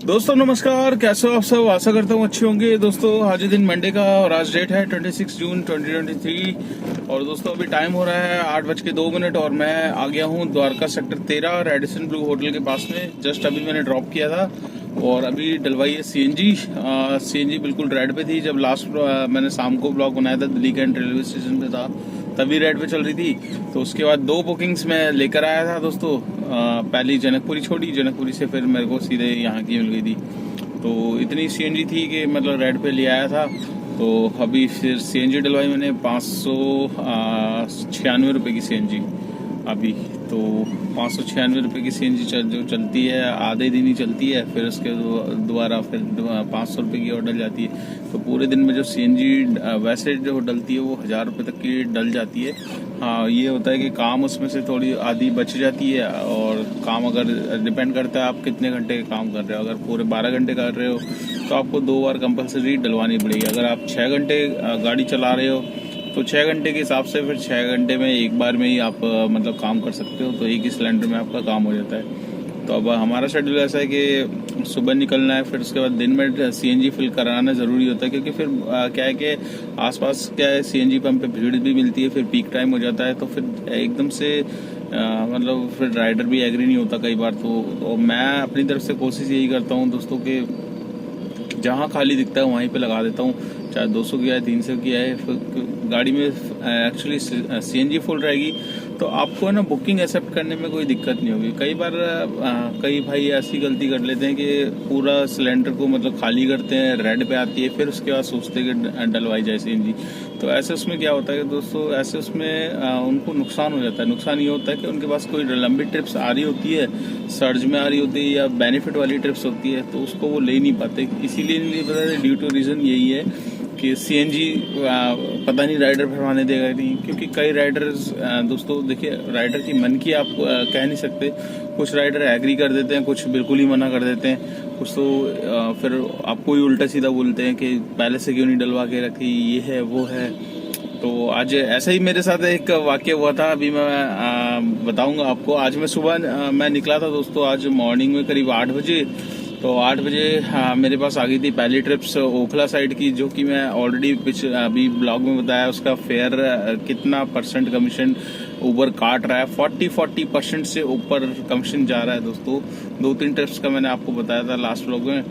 दोस्तों नमस्कार, कैसे हो आप सब। आशा करता हूँ अच्छे होंगे। दोस्तों आज दिन मंडे का और आज डेट है 26 जून 2023 और दोस्तों अभी टाइम हो रहा है 8:02 और मैं आ गया हूँ Dwarka sector 13 Radisson Blu hotel के पास में। जस्ट अभी मैंने ड्रॉप किया था और अभी डलवाई है सीएनजी बिल्कुल रेड पे थी। जब लास्ट मैंने शाम को ब्लॉग बनाया था दिल्ली कैंट रेलवे स्टेशन पे था, तभी रेड पे चल रही थी। तो उसके बाद 2 बुकिंग्स मैं लेकर आया था दोस्तों। पहली जनकपुरी छोड़ी, जनकपुरी से फिर मेरे को सीधे यहाँ की मिल गई थी। तो इतनी सीएनजी थी कि मतलब रेड पे ले आया था। तो अभी फिर सीएनजी डलवाई मैंने 596 रुपये की सीएनजी अभी। तो 596 रुपये की सीएनजी जो चलती है आधे दिन ही चलती है, फिर उसके दोबारा फिर 500 रुपये की और डल जाती है। तो पूरे दिन में जो सीएनजी वैसे जो डलती है वो 1000 रुपये तक की डल जाती है। हाँ, ये होता है कि काम उसमें से थोड़ी आधी बच जाती है और काम अगर डिपेंड करता है आप कितने घंटे का काम कर रहे हो। अगर पूरे 12 घंटे कर रहे हो तो आपको 2 बार कंपलसरी डलवानी पड़ेगी। अगर आप 6 घंटे गाड़ी चला रहे हो तो 6 घंटे के हिसाब से फिर 6 घंटे में एक बार में ही आप मतलब काम कर सकते हो। तो एक ही सिलेंडर में आपका काम हो जाता है। तो अब हमारा शेड्यूल ऐसा है कि सुबह निकलना है, फिर उसके बाद दिन में सीएनजी फिल कराना ज़रूरी होता है, क्योंकि फिर क्या है कि आसपास क्या है सीएनजी पंप पे भीड़ भी मिलती है, फिर पीक टाइम हो जाता है। तो फिर एकदम से मतलब फिर राइडर भी एग्री नहीं होता कई बार। तो मैं अपनी तरफ से कोशिश यही करता हूँ दोस्तों कि जहाँ खाली दिखता है वहीं पे लगा देता हूँ, चाहे 200 की है 300 की है। गाड़ी में एक्चुअली सीएनजी फुल रहेगी तो आपको ना बुकिंग एक्सेप्ट करने में कोई दिक्कत नहीं होगी। कई बार कई भाई ऐसी गलती कर लेते हैं कि पूरा सिलेंडर को मतलब खाली करते हैं, रेड पे आती है, फिर उसके बाद सोचते हैं कि डलवाई जाए सीएनजी। तो ऐसे उसमें क्या होता है कि दोस्तों ऐसे उसमें उनको नुकसान हो जाता है। नुकसान ये होता है कि उनके पास कोई लंबी ट्रिप्स आ रही होती है, सर्ज में आ रही होती है या बेनिफिट वाली ट्रिप्स होती है, तो उसको वो ले नहीं पाते। इसीलिए नहीं ले पाते, ड्यू टू रीज़न यही है कि सीएनजी पता नहीं राइडर भरवाने देगा नहीं। क्योंकि कई राइडर्स दोस्तों देखिए, राइडर की मन की आप कह नहीं सकते। कुछ राइडर एग्री कर देते हैं, कुछ बिल्कुल ही मना कर देते हैं। कुछ तो फिर आपको ही उल्टा सीधा बोलते हैं कि पहले से क्यों नहीं डलवा के रखी, ये है वो है। तो आज ऐसा ही मेरे साथ एक वाकया हुआ था, अभी मैं बताऊंगा आपको। आज मैं सुबह मैं निकला था दोस्तों, आज मॉर्निंग में करीब 8 बजे। तो 8 बजे मेरे पास आ गई थी पहली ट्रिप्स ओखला साइड की, जो कि मैं ऑलरेडी अभी ब्लॉग में बताया। उसका फेयर कितना परसेंट कमीशन ऊबर काट रहा है, 40% से ऊपर कमीशन जा रहा है दोस्तों। 2-3 ट्रिप्स का मैंने आपको बताया था लास्ट ब्लॉग में।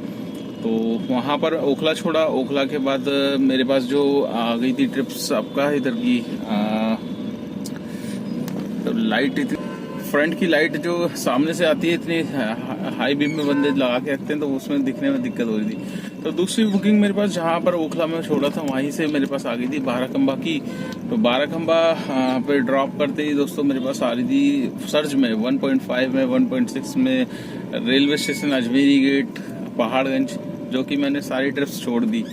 तो वहाँ पर ओखला छोड़ा, ओखला के बाद मेरे पास जो आ गई थी ट्रिप्स आपका इधर की तो लाइट इतनी फ्रंट की लाइट जो सामने से आती है इतनी हाई बीम में बंदे लगा के रखते हैं, तो उसमें दिखने में दिक्कत हो रही थी। तो दूसरी बुकिंग मेरे पास जहाँ पर ओखला में छोड़ा था वहीं से मेरे पास आ गई थी बाराखंबा की। तो बाराखंबा पे ड्रॉप करते ही दोस्तों मेरे पास आ रही थी सर्ज में 1.5 में 1.6 में रेलवे स्टेशन अजमेरी गेट पहाड़गंज, जो कि मैंने सारी ट्रिप्स छोड़ी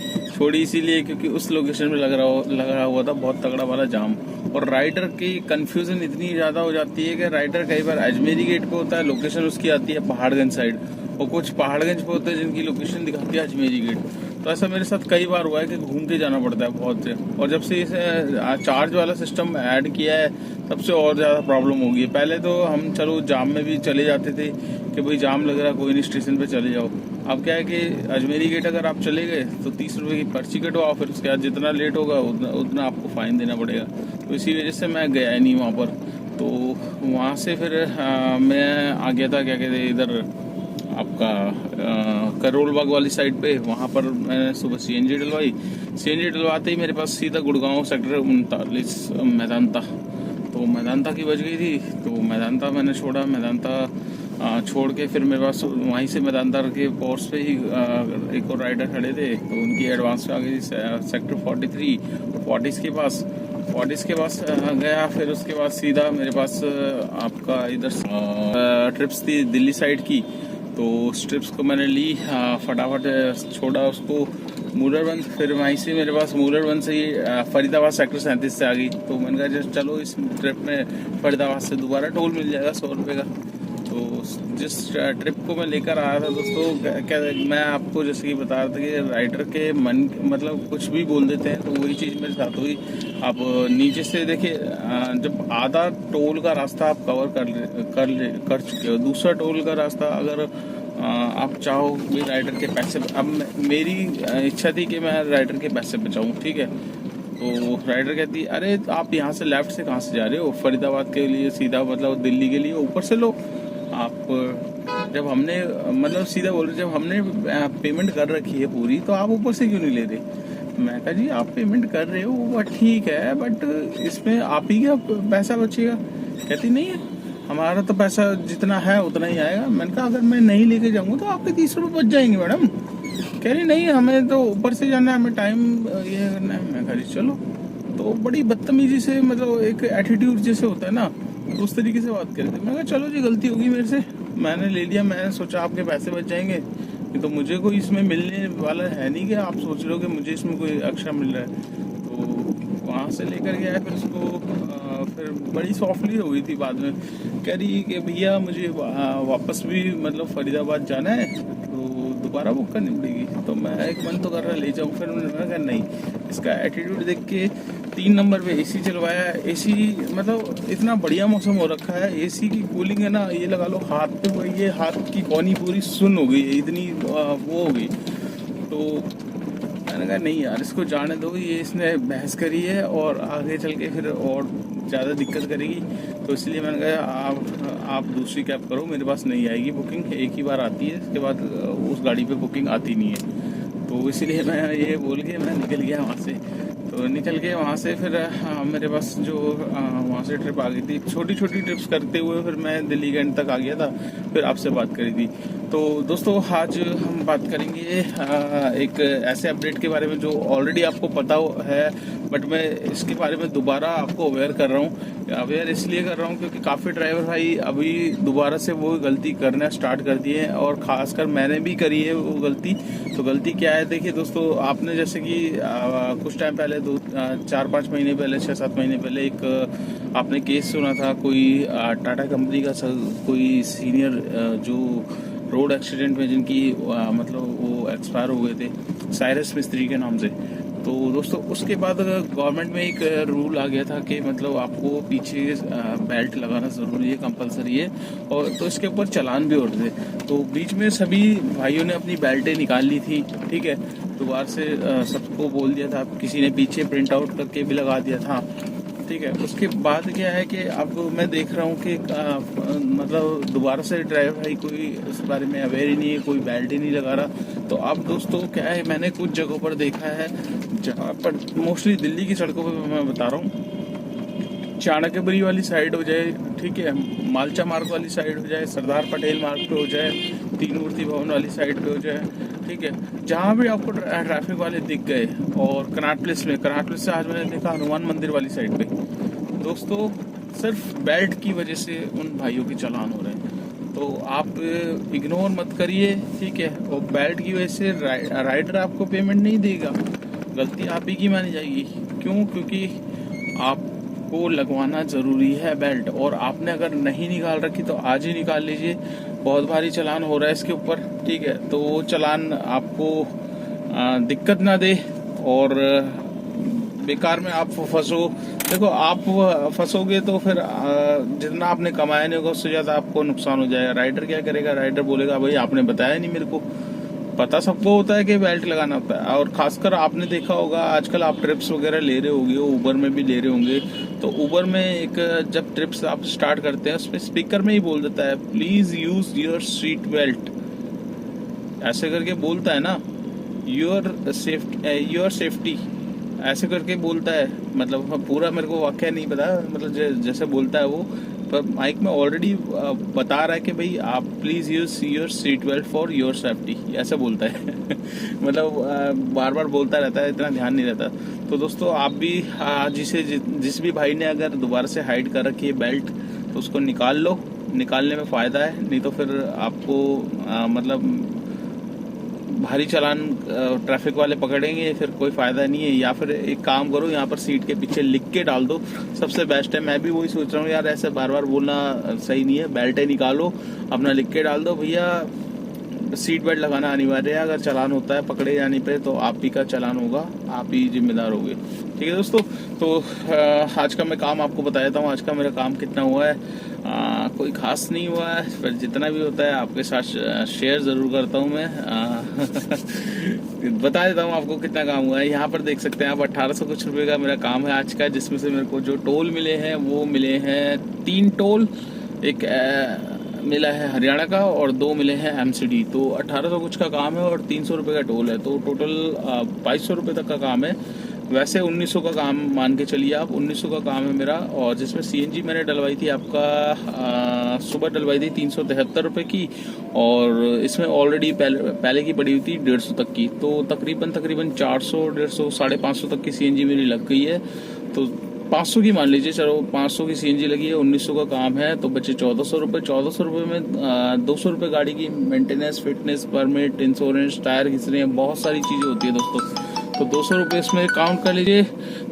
इसीलिए क्योंकि उस लोकेशन में लग रहा हुआ था बहुत तगड़ा वाला जाम। और राइडर की कंफ्यूजन इतनी ज्यादा हो जाती है कि राइडर कई बार अजमेरी गेट पे होता है, लोकेशन उसकी आती है पहाड़गंज साइड, और कुछ पहाड़गंज पे होते हैं जिनकी लोकेशन दिखाती है अजमेरी गेट। तो ऐसा मेरे साथ कई बार हुआ है कि घूम के जाना पड़ता है बहुत से। और जब से इसे चार्ज वाला सिस्टम ऐड किया है तब से और ज़्यादा प्रॉब्लम हो गई है। पहले तो हम चलो जाम में भी चले जाते थे कि भाई जाम लग रहा कोई नहीं स्टेशन पे चले जाओ। अब क्या है कि अजमेरी गेट अगर आप चले गए तो 30 रुपये की पर्ची कटवाओ, फिर उसके बाद जितना लेट होगा उतना आपको फाइन देना पड़ेगा। तो इसी वजह से मैं गया ही नहीं वहाँ पर। तो वहाँ से फिर मैं आ गया था क्या कहते हैं इधर आपका करोल बाग वाली साइड पे। वहाँ पर मैंने सुबह सीएनजी डलवाते ही मेरे पास सीधा गुड़गांव सेक्टर 39 मैदानता। तो मैदानता की बज गई थी, तो मैदानता मैंने छोड़ा। मैदानता छोड़ के फिर मेरे पास वहीं से मैदानता के पोर्स पे ही एक और राइडर खड़े थे, तो उनकी एडवांस में आ गई सेक्टर 43 40 के पास गया। फिर उसके बाद सीधा मेरे पास आपका इधर ट्रिप्स थी दिल्ली साइड की। तो उस ट्रिप्स को मैंने ली, फटाफट छोड़ा उसको मूलरबंद। फिर वहीं से मेरे पास मूलरबंद से ही फरीदाबाद सेक्टर 37 से आ गई। तो मैंने कहा चलो इस ट्रिप में फरीदाबाद से दोबारा टोल मिल जाएगा 100 रुपये का। तो जिस ट्रिप को मैं लेकर आया था दोस्तों, क्या मैं आपको जैसे कि बता रहा था कि राइडर के मन मतलब कुछ भी बोल देते हैं, तो वही चीज़ मेरे साथ हुई। आप नीचे से देखिए, जब आधा टोल का रास्ता आप कवर कर चुके हो, दूसरा टोल का रास्ता अगर आप चाहो भी राइडर के पैसे, अब मेरी इच्छा थी कि मैं राइडर के पैसे बचाऊं, ठीक है। तो राइडर कहती अरे आप यहाँ से लेफ्ट से कहाँ से जा रहे हो, फरीदाबाद के लिए सीधा मतलब दिल्ली के लिए ऊपर से लो आप। जब हमने मतलब सीधा बोल रहे जब हमने पेमेंट कर रखी है पूरी, तो आप ऊपर से क्यों नहीं ले रहे। मैं कहा जी आप पेमेंट कर रहे हो वो ठीक है, बट इसमें आप ही का पैसा बचेगा। कहती नहीं है हमारा तो पैसा जितना है उतना ही आएगा। मैंने कहा अगर मैं नहीं लेके जाऊंगा तो आपके 30 रुपये बच जाएंगे मैडम। कह रही नहीं हमें तो ऊपर से जाना है, हमें टाइम ये करना है। मैं कह रही चलो। तो बड़ी बदतमीजी से मतलब एक एटीट्यूड जैसे होता है ना, तो उस तरीके से बात कर रहे थे। मैं कहा चलो जी गलती होगी मेरे से, मैंने ले लिया, मैंने सोचा आपके पैसे बच जाएंगे, तो मुझे कोई इसमें मिलने वाला है नहीं कि आप सोच रहे हो कि मुझे इसमें कोई एक्स्ट्रा मिल रहा है। तो वहाँ से लेकर गया, फिर उसको फिर बड़ी सॉफ्टली हो गई थी बाद में। कह रही कि भैया मुझे वापस भी मतलब फरीदाबाद जाना है, तो दोबारा बुक करनी पड़ेगी। तो मैं एक मन तो कर रहा ले जाऊँ, फिर मैंने कहा नहीं। इसका एटीट्यूड देख के 3 नंबर पे एसी चलवाया। एसी मतलब इतना बढ़िया मौसम हो रखा है, एसी की कूलिंग है ना, ये लगा लो हाथ पे, ये हाथ की कोनी पूरी सुन्न हो गई, इतनी वो हो गई। तो मैंने कहा नहीं यार इसको जाने दो, ये इसने बहस करी है और आगे चल के फिर और ज़्यादा दिक्कत करेगी। तो इसलिए मैंने कहा आप दूसरी कैब करो, मेरे पास नहीं आएगी बुकिंग, एक ही बार आती है, इसके बाद उस गाड़ी पे बुकिंग आती नहीं है। तो इसलिए मैं ये बोल के मैं निकल गया वहाँ से। तो निकल के वहाँ से फिर मेरे पास जो वहाँ से ट्रिप आ गई थी, छोटी छोटी ट्रिप्स करते हुए फिर मैं दिल्ली के एंड तक आ गया था, फिर आपसे बात करी थी। तो दोस्तों आज हम बात करेंगे एक ऐसे अपडेट के बारे में जो ऑलरेडी आपको पता है, बट मैं इसके बारे में दोबारा आपको अवेयर कर रहा हूँ। अवेयर इसलिए कर रहा हूँ क्योंकि काफ़ी ड्राइवर भाई अभी दोबारा से वो गलती करना स्टार्ट कर दिए हैं, और ख़ासकर मैंने भी करी है वो गलती। तो गलती क्या है देखिए दोस्तों, आपने जैसे कि कुछ टाइम पहले 4-5 महीने पहले 6-7 महीने पहले एक आपने केस सुना था, कोई टाटा कंपनी का कोई सीनियर जो रोड एक्सीडेंट में जिनकी मतलब वो एक्सपायर हो गए थे, साइरस मिस्त्री के नाम से। तो दोस्तों उसके बाद गवर्नमेंट में एक रूल आ गया था कि मतलब आपको पीछे बेल्ट लगाना ज़रूरी है, कंपलसरी है, और तो इसके ऊपर चालान भी होते थे। तो बीच में सभी भाइयों ने अपनी बेल्टें निकाल ली थी, ठीक है, दोबारा से सबको बोल दिया था, किसी ने पीछे प्रिंट आउट करके भी लगा दिया था, ठीक है। उसके बाद क्या है कि अब मैं देख रहा हूँ कि मतलब दोबारा से ड्राइवर भाई कोई इस बारे में अवेयर ही नहीं है, कोई बेल्ट ही नहीं लगा रहा। तो अब दोस्तों क्या है, मैंने कुछ जगहों पर देखा है जहाँ पर मोस्टली दिल्ली की सड़कों पर मैं बता रहा हूँ, चाणक्यपुरी वाली साइड हो जाए, ठीक है, मालचा मार्ग वाली साइड हो जाए, सरदार पटेल मार्ग पे हो जाए, तीन मूर्ति भवन वाली साइड पे हो जाए, ठीक है, जहाँ भी आपको ट्रैफिक वाले दिख गए, और कनाट प्लेस से आज मैंने देखा हनुमान मंदिर वाली साइड पे, दोस्तों सिर्फ बेल्ट की वजह से उन भाइयों के चालान हो रहे हैं। तो आप इग्नोर मत करिए, ठीक है, और बेल्ट की वजह से राइडर आपको पेमेंट नहीं देगा, गलती आप ही की मानी जाएगी। क्यों? क्योंकि आपको लगवाना ज़रूरी है बेल्ट, और आपने अगर नहीं निकाल रखी तो आज ही निकाल लीजिए। बहुत भारी चालान हो रहा है इसके ऊपर, ठीक है, तो वो चालान आपको दिक्कत ना दे और बेकार में आप फंसो। देखो आप फंसोगे तो फिर जितना आपने कमाया नहीं होगा उससे ज़्यादा आपको नुकसान हो जाएगा। राइडर क्या करेगा, राइडर बोलेगा भाई आपने बताया नहीं मेरे को। पता सबको होता है कि बेल्ट लगाना होता है, और खासकर आपने देखा होगा आजकल आप ट्रिप्स वगैरह ले रहे होंगे, ऊबर में भी ले रहे होंगे, तो ऊबर में एक जब ट्रिप्स आप स्टार्ट करते हैं उसमें स्पीकर में ही बोल देता है please use your seat belt, ऐसे करके बोलता है ना, योर सेफ्टी ऐसे करके बोलता है। मतलब पूरा मेरे को वाक्य नहीं पता, मतलब जैसे बोलता है वो, पर माइक में ऑलरेडी बता रहा है कि भाई आप please use your seat belt for your safety, ऐसा बोलता है मतलब बार बार बोलता रहता है, इतना ध्यान नहीं रहता। तो दोस्तों आप भी जिस भी भाई ने अगर दोबारा से हाइड कर रखी है बेल्ट, तो उसको निकाल लो, निकालने में फ़ायदा है, नहीं तो फिर आपको मतलब भारी चालान ट्रैफिक वाले पकड़ेंगे, फिर कोई फ़ायदा नहीं है। या फिर एक काम करो, यहाँ पर सीट के पीछे लिख के डाल दो, सबसे बेस्ट है। मैं भी वही सोच रहा हूँ यार, ऐसे बार बार बोलना सही नहीं है, बेल्ट निकालो अपना, लिख के डाल दो भैया सीट बेल्ट लगाना अनिवार्य है, अगर चालान होता है पकड़े जाने पे तो आप ही का चालान होगा, आप ही जिम्मेदार होंगे, ठीक है दोस्तों। तो आज का मैं काम आपको बता देता हूँ, आज का मेरा काम कितना हुआ है। कोई खास नहीं हुआ है, पर जितना भी होता है आपके साथ शेयर ज़रूर करता हूँ मैं। बता देता हूँ आपको कितना काम हुआ है। यहाँ पर देख सकते हैं आप 1800 कुछ रुपये का मेरा काम है आज का, जिसमें से मेरे को जो टोल मिले हैं वो मिले हैं 3 टोल। एक मिला है हरियाणा का और 2 मिले हैं एमसीडी। तो 1800 कुछ का काम है और 300 रुपये का टोल है, तो टोटल 2200 रुपये तक का काम है। वैसे 1900 का काम मान के चलिए आप, 1900 का काम है मेरा। और जिसमें सीएनजी मैंने डलवाई थी आपका सुबह डलवाई थी 373 रुपये की, और इसमें ऑलरेडी पहले की पड़ी हुई थी 150 तक की। तो तकरीबन 400, 150, 550 तक की सीएनजी मेरी लग गई है। तो 500 की मान लीजिए, चलो 500 की सीएनजी लगी है, 1900 का काम है, तो बचे 1400 रुपये। 1400 रुपये में 200 रुपये गाड़ी की maintenance, fitness, permit, insurance, tyre घिसने, बहुत सारी चीज़ें होती है दोस्तों। तो 200 रुपये इसमें काउंट कर लीजिए।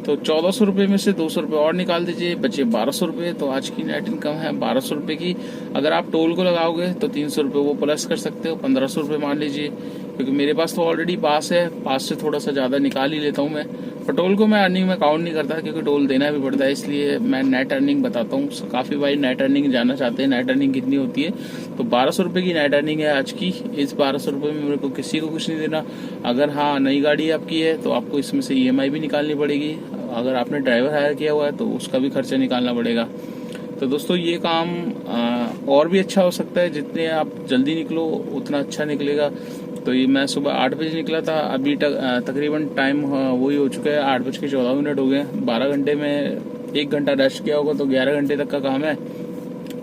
तो 1400 रुपये में से 200 रुपये और निकाल दीजिए, बचे 1200 रुपये। तो आज की नेट इनकम है 1200 रुपये की। अगर आप टोल को लगाओगे तो 300 रुपये वो प्लस कर सकते हो, 1500 रुपये मान लीजिए, क्योंकि मेरे पास तो ऑलरेडी पास है। पास से थोड़ा सा ज़्यादा निकाल ही लेता हूँ मैं। पर टोल को मैं अर्निंग में काउंट नहीं करता, क्योंकि टोल देना भी पड़ता है, इसलिए मैं नेट अर्निंग बताता हूँ। काफ़ी भाई नेट अर्निंग जानना चाहते हैं, नेट अर्निंग कितनी होती है। तो 1200 रुपये की नेट अर्निंग है आज की। इस 1200 रुपये में मेरे को किसी को कुछ नहीं देना। अगर हाँ नई गाड़ी आपकी है तो आपको इसमें से EMI भी निकालनी पड़ेगी। अगर आपने ड्राइवर हायर किया हुआ है तो उसका भी खर्चा निकालना पड़ेगा। तो दोस्तों ये काम और भी अच्छा हो सकता है, जितने आप जल्दी निकलो उतना अच्छा निकलेगा। तो ये मैं सुबह 8 बजे निकला था, अभी तकरीबन टाइम वही हो चुका है, 8:14 हो गए। 12 घंटे में 1 घंटा रेस्ट किया होगा, तो 11 घंटे तक का काम है।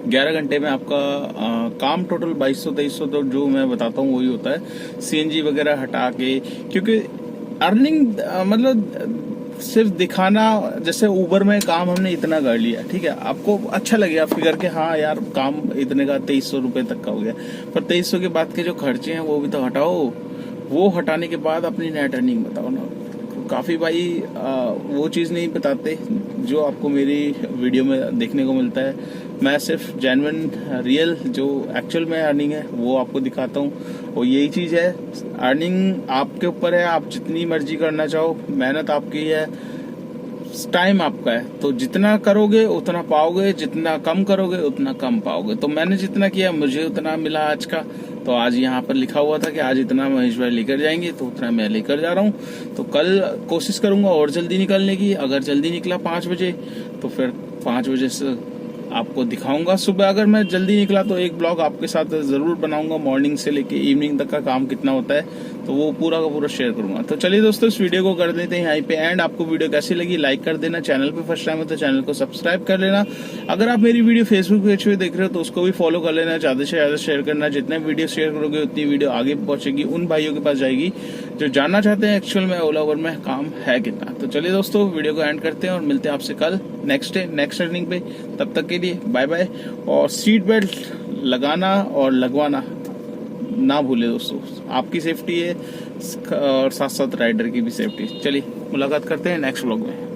11 घंटे में आपका काम टोटल 2200-2300 तो जो मैं बताता हूँ वही होता है, सीएनजी वगैरह हटा के। क्योंकि अर्निंग मतलब सिर्फ दिखाना, जैसे ऊबर में काम हमने इतना कर लिया, ठीक है, आपको अच्छा लगेगा फिगर के हाँ यार काम इतने का 2300 रुपये तक का हो गया, पर 2300 के बाद के जो खर्चे हैं वो भी तो हटाओ। वो हटाने के बाद अपनी नेट अर्निंग बताओ ना। काफ़ी भाई वो चीज़ नहीं बताते जो आपको मेरी वीडियो में देखने को मिलता है। मैं सिर्फ जेन्युइन रियल जो एक्चुअल में अर्निंग है वो आपको दिखाता हूँ। और यही चीज़ है, अर्निंग आपके ऊपर है, आप जितनी मर्जी करना चाहो, मेहनत आपकी है, टाइम आपका है। तो जितना करोगे उतना पाओगे, जितना कम करोगे उतना कम पाओगे। तो मैंने जितना किया मुझे उतना मिला आज का। तो आज यहाँ पर लिखा हुआ था कि आज इतना महेश भाई लेकर जाएंगे, तो उतना मैं लेकर जा रहा हूँ। तो कल कोशिश करूंगा और जल्दी निकलने की। अगर जल्दी निकला 5 बजे तो फिर 5 बजे से आपको दिखाऊंगा। सुबह अगर मैं जल्दी निकला तो एक ब्लॉग आपके साथ जरूर बनाऊंगा, मॉर्निंग से लेके इवनिंग तक का काम कितना होता है तो वो पूरा का पूरा शेयर करूंगा। तो चलिए दोस्तों इस वीडियो को कर देते हैं यहीं पे एंड। आपको वीडियो कैसी लगी लाइक कर देना, चैनल पे फर्स्ट टाइम है तो चैनल को सब्सक्राइब कर लेना। अगर आप मेरी वीडियो फेसबुक पेज पे देख रहे हो तो उसको भी फॉलो कर लेना, ज्यादा से ज्यादा शेयर करना। जितने वीडियो शेयर करोगे उतनी वीडियो आगे पहुंचेगी, उन भाइयों के पास जाएगी जो जानना चाहते हैं एक्चुअल में ओला उबर में काम है कितना। तो चलिए दोस्तों वीडियो को एंड करते हैं और मिलते हैं आपसे कल नेक्स्ट डे नेक्स्ट अर्निंग पे। तब तक के लिए बाय बाय। और सीट बेल्ट लगाना और लगवाना ना भूले दोस्तों, आपकी सेफ्टी है और साथ साथ राइडर की भी सेफ्टी। चलिए मुलाकात करते हैं नेक्स्ट व्लॉग में।